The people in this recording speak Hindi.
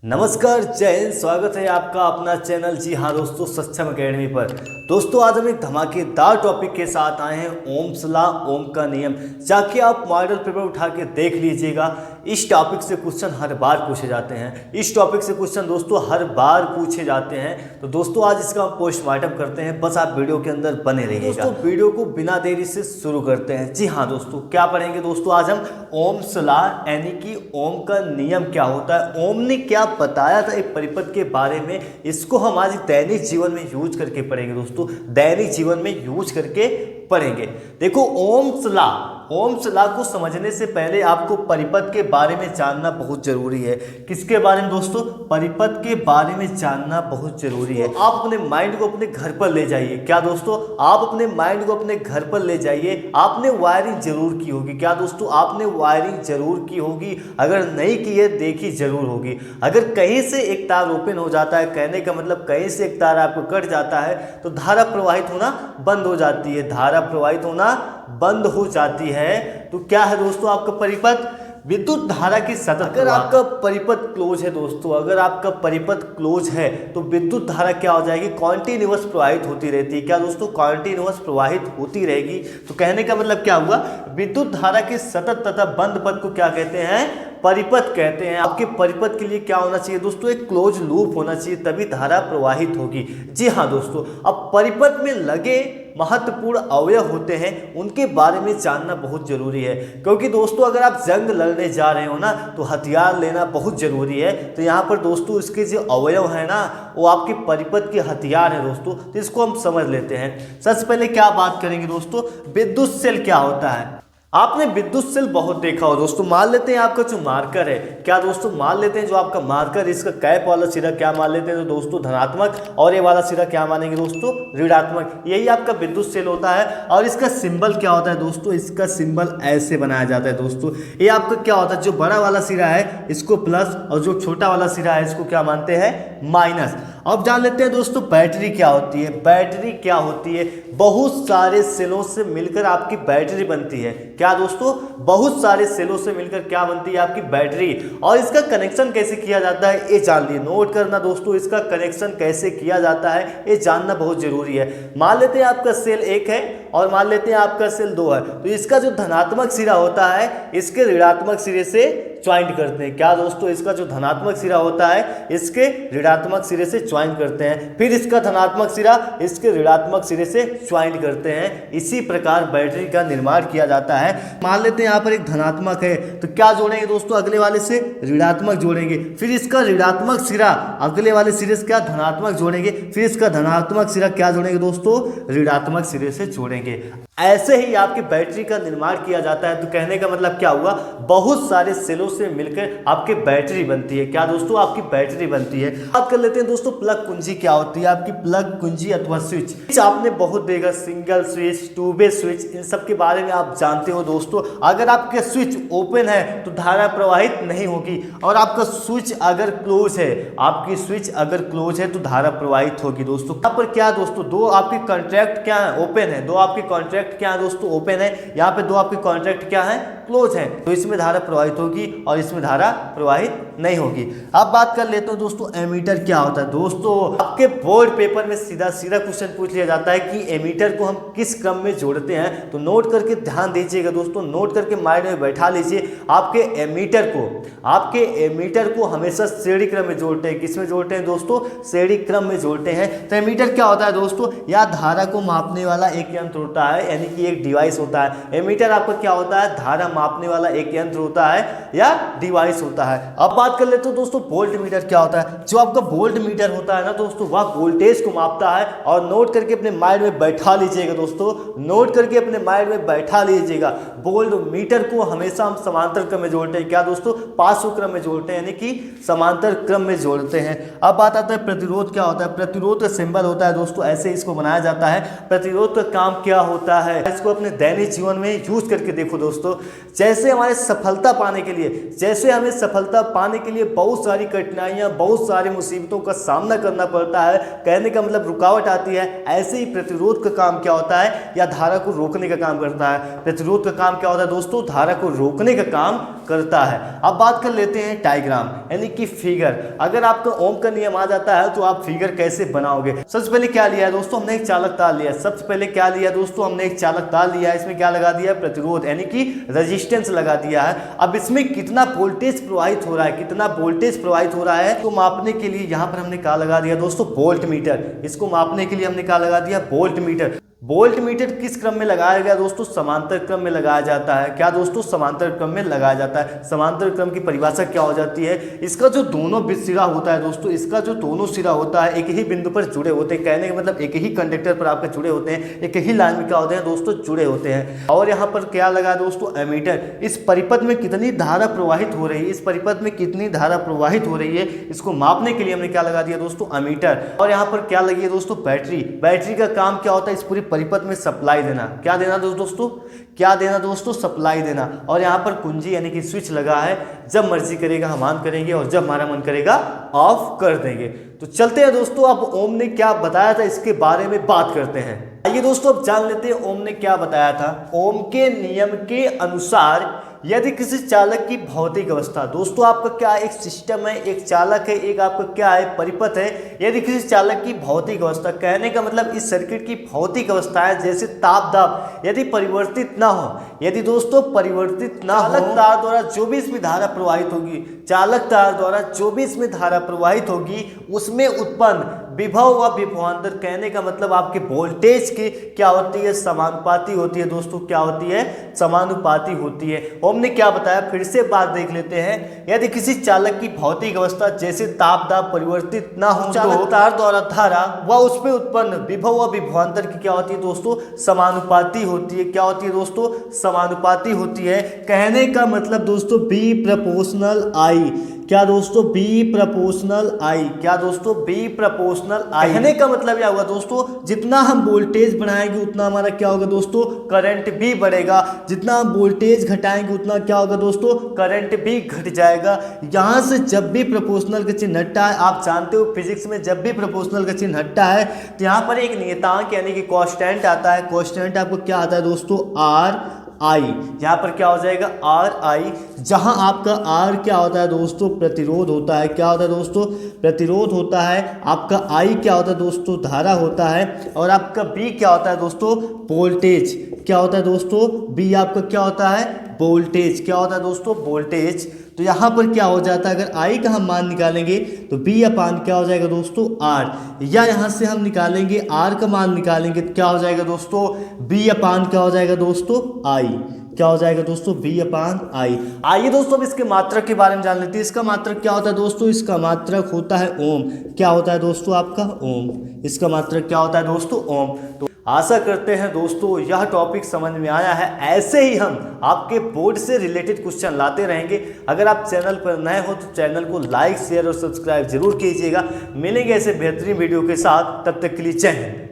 नमस्कार, जय हिंद। स्वागत है आपका अपना चैनल जी हाँ दोस्तों, सक्षम एकेडमी पर। दोस्तों आज हम एक धमाकेदार टॉपिक के साथ आए हैं, ओम्स लॉ, ओम का नियम। जाके आप मॉडल पेपर उठा के देख लीजिएगा। इस टॉपिक से क्वेश्चन हर बार पूछे जाते हैं। इस टॉपिक से क्वेश्चन दोस्तों हर बार पूछे जाते हैं। तो दोस्तों आज इसका हम पोस्टमार्टम करते हैं, बस आप वीडियो के अंदर बने रहिएगा। दोस्तों वीडियो को बिना देरी से शुरू करते हैं। जी हाँ दोस्तों, क्या पढ़ेंगे दोस्तों आज हम? ओम्स लॉ यानी कि ओम का नियम क्या होता है, ओम ने क्या बताया था एक परिपथ के बारे में, इसको हम आज दैनिक जीवन में यूज करके पढ़ेंगे दोस्तों। दैनिक जीवन में यूज करके पढ़ेंगे। देखो ओम्स लॉ को समझने से पहले आपको परिपथ के बारे में जानना बहुत जरूरी है। किसके बारे में दोस्तों? परिपथ के बारे में जानना बहुत जरूरी है। आप अपने माइंड को अपने घर पर ले जाइए। क्या दोस्तों? आप अपने माइंड को अपने घर पर ले जाइए। आपने वायरिंग जरूर की होगी। क्या दोस्तों? आपने वायरिंग जरूर की होगी। अगर नहीं की है देखी जरूर होगी। अगर कहीं से एक तार ओपन हो जाता है, कहने का मतलब कहीं से एक तार आपको कट जाता है तो धारा प्रवाहित होना बंद हो जाती है। धारा प्रवाहित होना बंद हो जाती है। तो क्या है दोस्तों आपका परिपथ? विद्युत धारा की सतत। अगर आपका परिपथ क्लोज है दोस्तों, अगर आपका परिपथ क्लोज है तो विद्युत धारा क्या हो जाएगी? कॉन्टिन्यूअस प्रवाहित होती रहती है। क्या दोस्तों? कॉन्टिन्यूअस प्रवाहित होती रहेगी। तो कहने का मतलब क्या हुआ? विद्युत धारा के सतत तथा बंद पथ को क्या कहते हैं? परिपथ कहते हैं। आपके परिपथ के लिए क्या होना चाहिए दोस्तों? एक क्लोज लूप होना चाहिए, तभी धारा प्रवाहित होगी। जी हाँ दोस्तों, अब परिपथ में लगे महत्वपूर्ण अवयव होते हैं, उनके बारे में जानना बहुत जरूरी है। क्योंकि दोस्तों अगर आप जंग लड़ने जा रहे हो ना तो हथियार लेना बहुत जरूरी है। तो यहाँ पर दोस्तों इसके जो अवयव है ना वो आपके परिपथ के हथियार है दोस्तों। तो इसको हम समझ लेते हैं। सबसे पहले क्या बात करेंगे दोस्तों? विद्युत सेल क्या होता है? आपने विद्युत सेल बहुत देखा हो दोस्तों। मान लेते हैं आपका जो मार्कर है, क्या दोस्तों? मान लेते हैं जो आपका मार्कर, इसका कैप वाला सिरा क्या मान लेते हैं तो दोस्तों धनात्मक, और ये वाला सिरा क्या मानेंगे दोस्तों? ऋणात्मक। यही आपका विद्युत सेल होता है। और इसका सिंबल क्या होता है दोस्तों? इसका सिंबल ऐसे बनाया जाता है दोस्तों। ये आपका क्या होता है? जो बड़ा वाला सिरा है इसको प्लस, और जो छोटा वाला सिरा है इसको क्या मानते हैं? माइनस। अब जान लेते हैं दोस्तों बैटरी क्या होती है। बैटरी क्या होती है? बहुत सारे सेलों से मिलकर आपकी बैटरी बनती है। क्या दोस्तों? बहुत सारे सेलों से मिलकर क्या बनती है? आपकी बैटरी। और इसका कनेक्शन कैसे किया जाता है ये जान लिए। नोट करना दोस्तों, इसका कनेक्शन कैसे किया जाता है ये जानना बहुत जरूरी है। मान लेते हैं आपका सेल 1 है और मान लेते हैं आपका सेल 2 है। तो इसका जो धनात्मक सिरा होता है इसके ऋणात्मक सिरे से ज्वाइंट करते हैं। क्या दोस्तों? इसका जो धनात्मक सिरा होता है इसके ऋणात्मक सिरे से ज्वाइंट करते हैं। फिर इसका धनात्मक सिरा इसके ऋणात्मक सिरे से ज्वाइंट करते हैं। इसी प्रकार बैटरी का निर्माण किया जाता है। मान लेते हैं यहाँ पर एक धनात्मक है तो क्या जोड़ेंगे दोस्तों? अगले वाले से ऋणात्मक जोड़ेंगे। फिर इसका ऋणात्मक सिरा अगले वाले सिरे से क्या? धनात्मक जोड़ेंगे। फिर इसका धनात्मक सिरा क्या जोड़ेंगे दोस्तों? ऋणात्मक सिरे से जोड़ेंगे। ऐसे ही आपकी बैटरी का निर्माण किया जाता है। तो कहने का मतलब क्या हुआ? बहुत सारे सेलों से मिलकर आपकी बैटरी बनती है। क्या दोस्तों? आपकी बैटरी बनती है। बात कर लेते हैं दोस्तों प्लग कुंजी क्या होती है। आपकी प्लग कुंजी अथवा स्विच आपने बहुत देखा, single switch, two way switch, इन सब के बारे में आप जानते हो दोस्तों। अगर आपके स्विच ओपन है तो धारा प्रवाहित नहीं होगी, और आपका स्विच अगर क्लोज है, आपकी स्विच अगर क्लोज है तो धारा प्रवाहित होगी दोस्तों। यहाँ पर क्या दोस्तों? दो आपके कॉन्ट्रैक्ट क्या है? ओपन है। दो आपके कॉन्ट्रैक्ट क्या है दोस्तों? ओपन है। यहाँ पे दो आपके कॉन्ट्रैक्ट क्या है? क्लोज है। तो इसमें धारा प्रवाहित होगी और इसमें धारा प्रवाहित नहीं होगी। अब बात कर लेते हैं दोस्तों एमीटर क्या होता है। दोस्तों आपके बोर्ड पेपर में सीधा सीधा क्वेश्चन पूछ लिया जाता है कि एमीटर को हम किस क्रम में जोड़ते हैं। तो नोट करके ध्यान दीजिएगा दोस्तों, नोट करके माइंड में बैठा लीजिए। आपके एमीटर को हमेशा श्रेणी क्रम में जोड़ते हैं। किस में जोड़ते हैं दोस्तों? श्रेणी क्रम में जोड़ते हैं। तो एमीटर क्या होता है दोस्तों? या धारा को मापने वाला एक यंत्र होता है, यानी कि एक डिवाइस होता है। एमीटर आपका क्या होता है? धारा मापने वाला एक यंत्र होता है या डिवाइस होता है। अब बात कर लेते हो दोस्तों वोल्ट मीटर क्या होता है। जो आपका वोल्ट मीटर होता है ना दोस्तों, वह वोल्टेज को मापता है। और नोट करके अपने माइंड में बैठा लीजिएगा दोस्तों, नोट करके अपने माइंड में बैठा लीजिएगा। वोल्ट मीटर को हमेशा हम समांतर क्रम में जोड़ते हैं। क्या दोस्तों? पार्श्व क्रम में जोड़ते हैं, यानी कि समांतर क्रम में जोड़ते हैं। अब बात आता है प्रतिरोध क्या होता है। प्रतिरोध सिंबल होता है दोस्तों, ऐसे इसको बनाया जाता है। प्रतिरोध का काम क्या होता है इसको अपने दैनिक जीवन में यूज करके देखो दोस्तों। जैसे हमारे सफलता पाने के लिए, जैसे हमें सफलता पाने के लिए बहुत सारी कठिनाइयाँ, बहुत सारी मुसीबतों का सामना करना पड़ता है, कहने का मतलब रुकावट आती है, ऐसे ही प्रतिरोध का काम क्या होता है, या धारा को रोकने का काम करता है। प्रतिरोध का काम क्या होता है दोस्तों, धारा को रोकने का काम करता है। अब बात कर लेते हैं डायग्राम यानी कि फिगर। अगर आपका ओम का नियम आ जाता है तो आप फिगर कैसे बनाओगे। सबसे पहले क्या लिया है दोस्तों, हमने एक चालक तार लिया। सबसे पहले क्या लिया दोस्तों, हमने एक चालक तार लिया है, इसमें क्या लगा दिया, प्रतिरोध यानी कि रेजिस्टेंस लगा दिया है। अब इसमें कितना वोल्टेज प्रवाहित हो रहा है, कितना वोल्टेज प्रवाहित हो रहा है, तो मापने के लिए यहाँ पर हमने क्या लगा दिया दोस्तों, वोल्ट मीटर। इसको मापने के लिए हमने क्या लगा दिया, वोल्ट मीटर। वोल्ट मीटर किस क्रम में लगाया गया दोस्तों, समांतर क्रम में लगाया जाता है। क्या दोस्तों, समांतर क्रम में लगाया जाता है। समांतर क्रम की परिभाषा क्या हो जाती है, इसका जो दोनों सिरा होता है दोस्तों, इसका जो दोनों सिरा होता है एक ही बिंदु पर जुड़े होते हैं, कहने का मतलब एक ही कंडक्टर पर आपके जुड़े होते हैं, एक ही लाइन में क्या होते हैं दोस्तों, जुड़े होते हैं। और यहाँ पर क्या लगा दोस्तों, एमीटर। इस परिपथ में कितनी धारा प्रवाहित हो रही है, इस परिपथ में कितनी धारा प्रवाहित हो रही है, इसको मापने के लिए हमने क्या लगा दिया दोस्तों, एमीटर। और यहाँ पर क्या लगी है दोस्तों, बैटरी। बैटरी का काम क्या होता है, इस पूरी परिपथ में सप्लाई देना। क्या देना दोस्तों, क्या देना दोस्तों, सप्लाई देना। और यहाँ पर कुंजी यानी कि स्विच लगा है, जब मर्जी करेगा हम ऑन करेंगे और जब हमारा मन करेगा ऑफ कर देंगे। तो चलते हैं दोस्तों, अब ओम ने क्या बताया था इसके बारे में बात करते हैं। आइए दोस्तों अब जान लेते हैं ओम ने क्या बताया था। ओम के नियम के अनुसार यदि किसी चालक की भौतिक अवस्था, दोस्तों आपका क्या एक सिस्टम है, एक चालक है, एक आपका क्या है, परिपथ है। यदि किसी चालक की भौतिक अवस्था, कहने का मतलब इस सर्किट की भौतिक अवस्था है, जैसे ताप दाब यदि परिवर्तित ना हो, यदि दोस्तों परिवर्तित ना हो, चालक तार द्वारा जो भी इसमें धारा प्रवाहित होगी, चालक तार द्वारा जो भी इसमें धारा प्रवाहित होगी, उसमें उत्पन्न विभव व विभवांतर, कहने का मतलब आपके वोल्टेज की क्या होती है, समानुपाती होती है दोस्तों। क्या होती है, समानुपाती होती है। ओम ने क्या बताया, फिर से बात देख लेते हैं। यदि किसी चालक की भौतिक अवस्था जैसे ताप दाब परिवर्तित ना हो, चालक तार द्वारा धारा व उसमें उत्पन्न विभव व विभवांतर की क्या होती है दोस्तों, समानुपाती होती है। क्या होती है दोस्तों, समानुपाती होती है। कहने का मतलब दोस्तों बी प्रोपोर्शनल आई। क्या दोस्तों, बी प्रोपोर्शनल आई। क्या दोस्तों, बी प्रोपोर्शनल आई। कहने का मतलब क्या होगा दोस्तों, जितना हम वोल्टेज बढ़ाएंगे उतना हमारा क्या होगा दोस्तों, करंट भी बढ़ेगा। जितना हम वोल्टेज घटाएंगे उतना क्या होगा दोस्तों, करंट भी घट जाएगा। यहाँ से जब भी प्रोपोर्शनल का चिन्ह हटता है, आप जानते हो फिजिक्स में जब भी प्रोपोर्शनल का चिन्ह हटता है तो यहाँ पर एक नियतांक यानी कि कांस्टेंट आता है। कांस्टेंट आपको क्या आता है दोस्तों, आर आई। यहाँ पर क्या हो जाएगा, आर आई। जहाँ आपका आर क्या होता है दोस्तों, प्रतिरोध होता है। क्या होता है दोस्तों, प्रतिरोध होता है। आपका आई क्या होता है दोस्तों, धारा होता है। और आपका बी क्या होता है दोस्तों, वोल्टेज। क्या होता है दोस्तों, बी आपका क्या होता है, वोल्टेज। क्या होता है दोस्तों, वोल्टेज। तो यहाँ पर क्या हो जाता है, अगर आई का हम मान निकालेंगे तो बी अपान क्या हो जाएगा दोस्तों, आर। या यहाँ से हम निकालेंगे आर का मान निकालेंगे तो क्या हो जाएगा दोस्तों, बी अपान क्या हो जाएगा दोस्तों, आई। क्या हो जाएगा दोस्तों, बी अपान आई। आइए दोस्तों अब इसके मात्रक के बारे में जान लेते हैं। इसका मात्रक क्या होता है दोस्तों, इसका मात्रक होता है ओम। क्या होता है दोस्तों आपका, ओम। इसका मात्रक क्या होता है दोस्तों, ओम। तो आशा करते हैं दोस्तों यह टॉपिक समझ में आया है। ऐसे ही हम आपके बोर्ड से रिलेटेड क्वेश्चन लाते रहेंगे। अगर आप चैनल पर नए हो तो चैनल को लाइक, शेयर और सब्सक्राइब जरूर कीजिएगा। मिलेंगे ऐसे बेहतरीन वीडियो के साथ, तब तक के लिए जय हिंद।